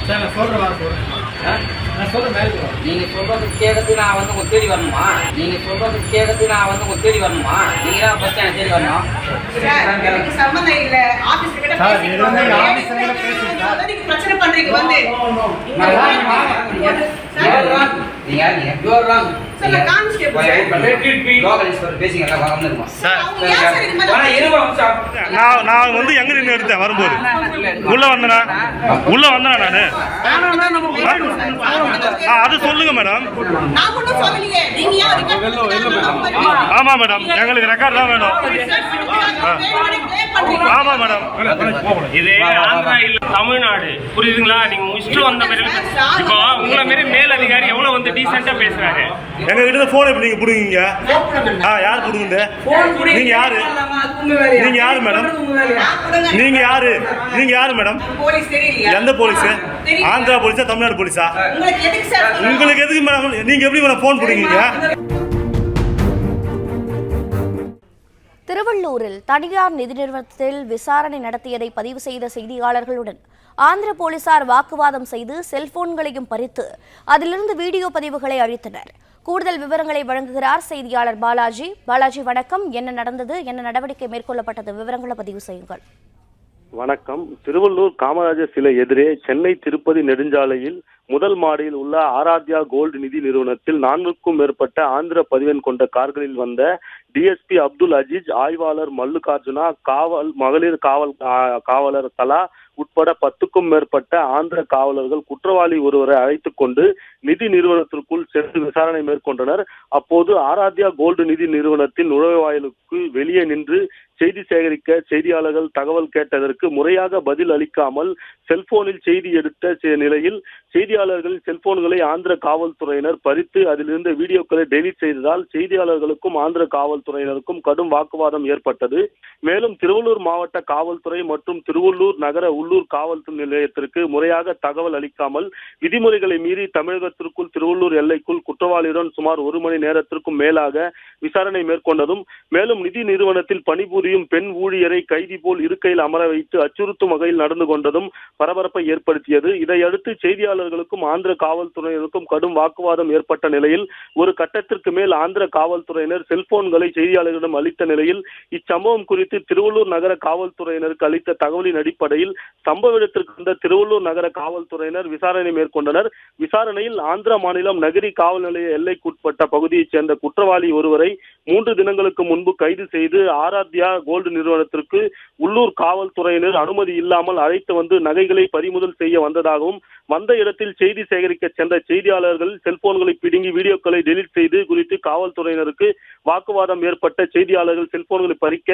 Sir நான் சொல்கிறேன் நான் சொல்கிறேன் மேலே நீங்கள் சொல்கிறது கேட்கறது நான் வந்து உங்க தேடி வரணுமா? நீங்கள் சொல்கிறது கேட்கறது நான் வந்து உங்க தேடி வரணுமா? நீங்கள் தான் ஃபஸ்ட் எனக்கு தேடி வரணும். எனக்கு சம்பந்தம் இல்லை. ஆபீஸ் கிட்ட சார் இது வந்து ஆபீஸ் கிட்ட பேசுங்க சார். நீங்க பிரச்சனை பண்றீங்க வந்து. நீங்க யார் நீங்க? You are wrong. சார் நான் constable sir. Let it be. Local inspector பேசிங்க எல்லாம் வாங்க வந்துருமா? சார் நான் வந்து எங்க நின்று எடுத்தேன் வரும்போது உள்ள வந்தனா நானு அது சொல்லுங்க மேடம். நான் கூட சொல்லலையே. நீங்க யார் ஆமா மேடம் எங்களுக்கு ரெக்கார்ட் தான் வேணும். ஆமா மேடம் இது ஆந்திரா இல்ல தமிழ்நாடு புரியுதுங்களா? நீங்க முடிச்சுட்டு வந்த பிறகு இப்போ உங்களை மாரி மேல் அதிகாரி எவ்வளவு வந்து டீசெண்டா பேசுறாரு. எங்க கிட்ட போன் எப்படி நீங்க புடுங்குங்க? யார் புடுங்குங்க? நீங்க யாரு? நீங்க யாரு மேடம்? நீங்க யாரு? நீங்க யாரு மேடம்? போலீஸ் தெரியலையா? எந்த போலீஸ்? ஆந்திரா போலீஸா தமிழ்நாடு போலீஸா? உங்களுக்கு எதுக்கு சார்? உங்களுக்கு எதுக்கு மேடம்? நீங்க எப்படி மேடம் போன் புடுங்குங்க? திருவள்ளூரில் தனியார் நிதி நிறுவனத்தில் விசாரணை நடத்தியதை பதிவு செய்த செய்தியாளர்களுடன் ஆந்திர போலீசார் வாக்குவாதம் செய்து செல்போன்களையும் பறித்து அதிலிருந்து வீடியோ பதிவுகளை அழித்தனர். கூடுதல் விவரங்களை வழங்குகிறார் செய்தியாளர் பாலாஜி. பாலாஜி வணக்கம். என்ன நடந்தது? என்ன நடவடிக்கை மேற்கொள்ளப்பட்டது? விவரங்களை பதிவு செய்யுங்கள். வணக்கம். திருவள்ளூர் காமராஜர் சிலை எதிரே சென்னை திருப்பதி நெடுஞ்சாலையில் முதல் மாடியில் உள்ள ஆராத்யா கோல்டு நிதி நிறுவனத்தில் 4க்கும் மேற்பட்ட ஆந்திர பதிவெண் கொண்ட கார்களில் வந்த டிஎஸ்பி அப்துல் அஜீஸ், ஆய்வாளர் மல்லுகார்ஜுனா, மகளிர் காவலர் கலா உட்பட 10க்கும் மேற்பட்ட ஆந்திர காவலர்கள் குற்றவாளி ஒருவரை அழைத்துக் கொண்டு நிதி நிறுவனத்திற்குள் சென்று விசாரணை மேற்கொண்டனர். அப்போது ஆராத்யா கோல்டு நிதி நிறுவனத்தின் நுழைவாயிலுக்கு வெளியே நின்று செய்தி சேகரிக்க செய்தியாளர்கள் தகவல் கேட்டதற்கு முறையாக பதில் அளிக்காமல் செல்போனில் செய்தி எடுத்த நிலையில் செய்தியாளர்கள் செல்போன்களை ஆந்திர காவல்துறையினர் பறித்து அதிலிருந்த வீடியோக்களை டெலீட் செய்ததால் செய்தியாளர்களுக்கும் ஆந்திர காவல்துறையினருக்கும் கடும் வாக்குவாதம் ஏற்பட்டது. மேலும் திருவள்ளூர் மாவட்ட காவல்துறை மற்றும் திருவள்ளூர் நகர உள்ளூர் காவல் நிலையத்திற்கு முறையாக தகவல் அளிக்காமல் விதிமுறைகளை மீறி தமிழகத்திற்குள் திருவள்ளூர் எல்லைக்குள் குற்றவாளியுடன் சுமார் 1 மணி நேரத்திற்கும் மேலாக விசாரணை மேற்கொண்டதும், மேலும் நிதி நிறுவனத்தில் பணிபுரியும் பெண் ஊழியரை கைதி போல் இருக்கையில் அமர வைத்து அச்சுறுத்தும் வகையில் நடந்து கொண்டதும் பரபரப்பை ஏற்படுத்தியது. இதையடுத்து செய்தியாளர்களுக்கும் ஆந்திர காவல்துறையினருக்கும் கடும் வாக்குவாதம் ஏற்பட்ட நிலையில் ஒரு கட்டத்திற்கு மேல் ஆந்திர காவல்துறையினர் செல்போன்களை செய்தியாளர்களிடம் அளித்த நிலையில் இச்சம்பவம் குறித்து திருவள்ளூர் நகர காவல்துறையினருக்கு அளித்த தகவலின் அடிப்படையில் சம்பவ இடத்திற்கு வந்த திருவள்ளூர் நகர காவல்துறையினர் விசாரணை மேற்கொண்டனர். விசாரணையில் ஆந்திர மாநிலம் நகரி காவல் நிலைய எல்லைக்குட்பட்ட பகுதியைச் சேர்ந்த குற்றவாளி ஒருவரை 3 தினங்களுக்கு முன்பு கைது செய்து ஆராத்யா கோல்டு நிறுவனத்திற்கு உள்ளூர் காவல்துறையினர் அனுமதி இல்லாமல் அழைத்து வந்து நகைகளை பறிமுதல் செய்ய வந்ததாகவும், வந்த இடத்தில் செய்தி சேகரிக்க சென்ற செய்தியாளர்கள் செல்போன்களை பிடுங்கி வீடியோக்களை டெலீட் செய்து குறித்து காவல்துறையினருக்கு வாக்குவாதம் ஏற்பட்ட செய்தியாளர்கள் செல்போன்களை பறிக்க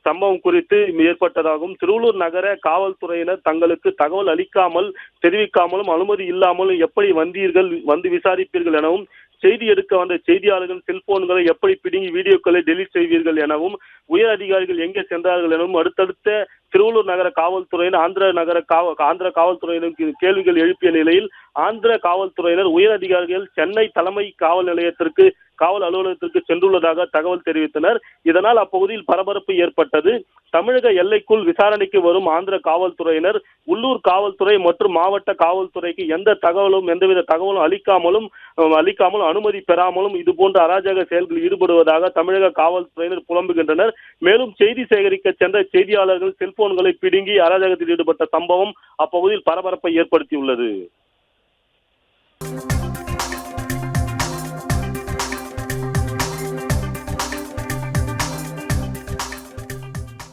சம்பவம் குறித்து ஏற்பட்டதாகவும், திருவள்ளூர் நகர காவல்துறையினர் தங்களுக்கு தகவல் அளிக்காமல் தெரிவிக்காமலும் அனுமதி இல்லாமலும் எப்படி வந்தீர்கள், வந்து விசாரிப்பீர்கள் எனவும், செய்தி எடுக்க வந்த செய்தியாளர்கள் செல்போன்களை எப்படி பிடுங்கி வீடியோக்களை டெலீட் செய்வீர்கள் எனவும், உயர் அதிகாரிகள் எங்கே சென்றார்கள் எனவும் அடுத்தடுத்த திருவள்ளூர் நகர காவல்துறையினர் ஆந்திர காவல்துறையினருக்கு கேள்விகள் எழுப்பிய நிலையில் ஆந்திர காவல்துறையினர் உயர் அதிகாரிகள் சென்னை தலைமை காவல் நிலையத்திற்கு காவல் அலுவலகத்திற்கு சென்றுள்ளதாக தகவல் தெரிவித்தனர். இதனால் அப்பகுதியில் பரபரப்பு ஏற்பட்டது. தமிழக எல்லைக்குள் விசாரணைக்கு வரும் ஆந்திர காவல்துறையினர் உள்ளூர் காவல்துறை மற்றும் மாவட்ட காவல்துறைக்கு எந்தவித தகவலும் அளிக்காமலும் அனுமதி பெறாமலும் இதுபோன்ற அராஜக செயல்களில் ஈடுபடுவதாக தமிழக காவல்துறையினர் புலம்புகின்றனர். மேலும் செய்தி சேகரிக்க சென்ற செய்தியாளர்கள் செல்போன்களை பிடுங்கி அராஜகத்தில் ஈடுபட்ட சம்பவம் அப்பகுதியில் பரபரப்பை ஏற்படுத்தியுள்ளது.